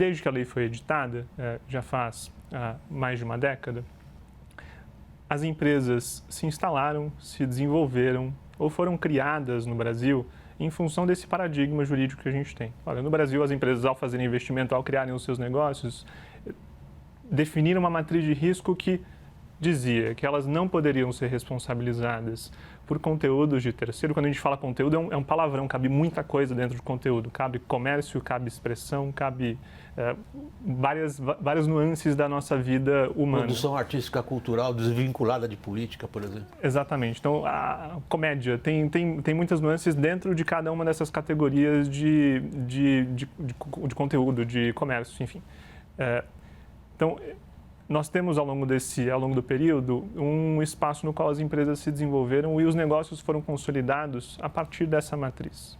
desde que a lei foi editada, já faz mais de uma década, as empresas se instalaram, se desenvolveram ou foram criadas no Brasil em função desse paradigma jurídico que a gente tem. Olha, no Brasil, as empresas, ao fazerem investimento, ao criarem os seus negócios, definiram uma matriz de risco que dizia que elas não poderiam ser responsabilizadas por conteúdos de terceiro. Quando a gente fala conteúdo, é um palavrão, cabe muita coisa dentro de conteúdo. Cabe comércio, cabe expressão, cabe várias nuances da nossa vida humana. Produção artística cultural desvinculada de política, por exemplo. Exatamente. Então, a comédia tem muitas nuances dentro de cada uma dessas categorias de conteúdo, de comércio, enfim. Então, nós temos ao longo do período um espaço no qual as empresas se desenvolveram e os negócios foram consolidados a partir dessa matriz.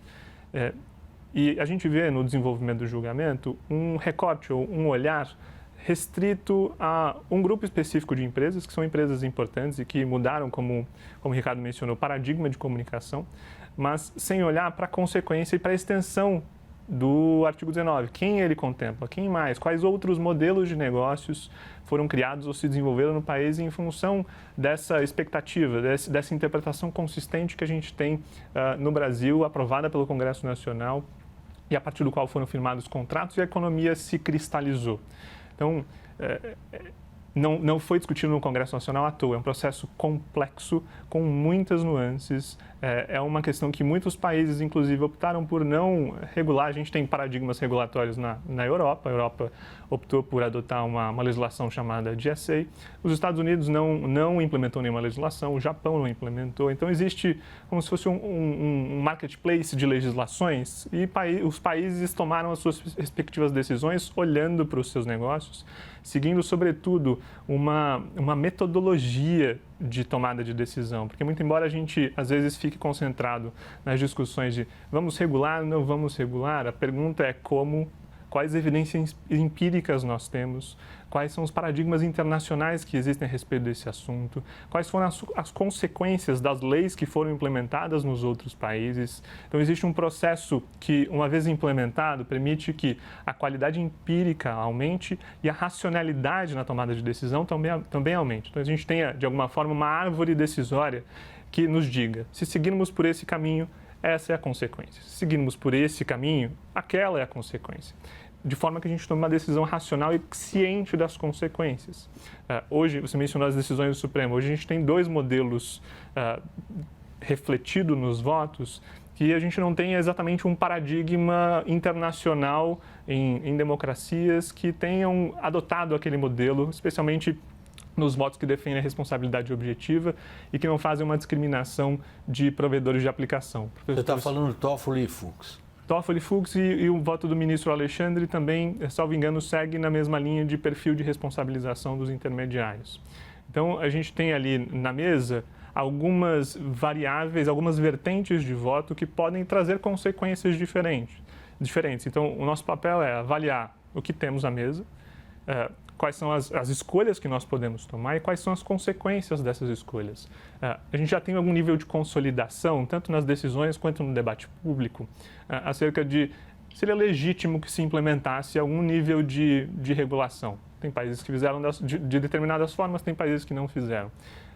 E a gente vê no desenvolvimento do julgamento um recorte ou um olhar restrito a um grupo específico de empresas, que são empresas importantes e que mudaram, como o Ricardo mencionou, o paradigma de comunicação, mas sem olhar para a consequência e para a extensão do artigo 19. Quem ele contempla? Quem mais? Quais outros modelos de negócios foram criados ou se desenvolveram no país em função dessa expectativa, dessa interpretação consistente que a gente tem no Brasil, aprovada pelo Congresso Nacional e a partir do qual foram firmados contratos e a economia se cristalizou. Então, não foi discutido no Congresso Nacional à toa, é um processo complexo, com muitas nuances, é uma questão que muitos países, inclusive, optaram por não regular. A gente tem paradigmas regulatórios na Europa, a Europa optou por adotar uma legislação chamada GSA, os Estados Unidos não implementou nenhuma legislação, o Japão não implementou, então existe como se fosse um marketplace de legislações e os países tomaram as suas respectivas decisões olhando para os seus negócios, seguindo, sobretudo, uma metodologia de tomada de decisão, porque muito embora a gente, às vezes, fique concentrado nas discussões de vamos regular, não vamos regular, a pergunta é como, quais evidências empíricas nós temos, quais são os paradigmas internacionais que existem a respeito desse assunto, quais foram as consequências das leis que foram implementadas nos outros países. Então, existe um processo que, uma vez implementado, permite que a qualidade empírica aumente e a racionalidade na tomada de decisão também aumente. Então, a gente tenha, de alguma forma, uma árvore decisória que nos diga, se seguirmos por esse caminho, essa é a consequência. Se seguirmos por esse caminho, aquela é a consequência. De forma que a gente tome uma decisão racional e ciente das consequências. Hoje, você mencionou as decisões do Supremo, hoje a gente tem dois modelos refletidos nos votos que a gente não tem exatamente um paradigma internacional em democracias que tenham adotado aquele modelo, especialmente nos votos que defendem a responsabilidade objetiva e que não fazem uma discriminação de provedores de aplicação. Você está falando Toffoli e Fux. Toffoli e Fux e o voto do ministro Alexandre também, salvo engano, segue na mesma linha de perfil de responsabilização dos intermediários. Então, a gente tem ali na mesa algumas variáveis, algumas vertentes de voto que podem trazer consequências diferentes. Então, o nosso papel é avaliar o que temos à mesa, quais são as escolhas que nós podemos tomar e quais são as consequências dessas escolhas. A gente já tem algum nível de consolidação, tanto nas decisões quanto no debate público, acerca de seria legítimo que se implementasse algum nível de regulação. Tem países que fizeram de determinadas formas, tem países que não fizeram.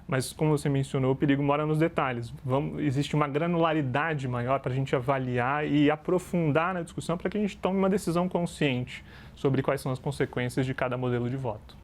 Mas, como você mencionou, o perigo mora nos detalhes. Existe uma granularidade maior para a gente avaliar e aprofundar na discussão para que a gente tome uma decisão consciente sobre quais são as consequências de cada modelo de voto.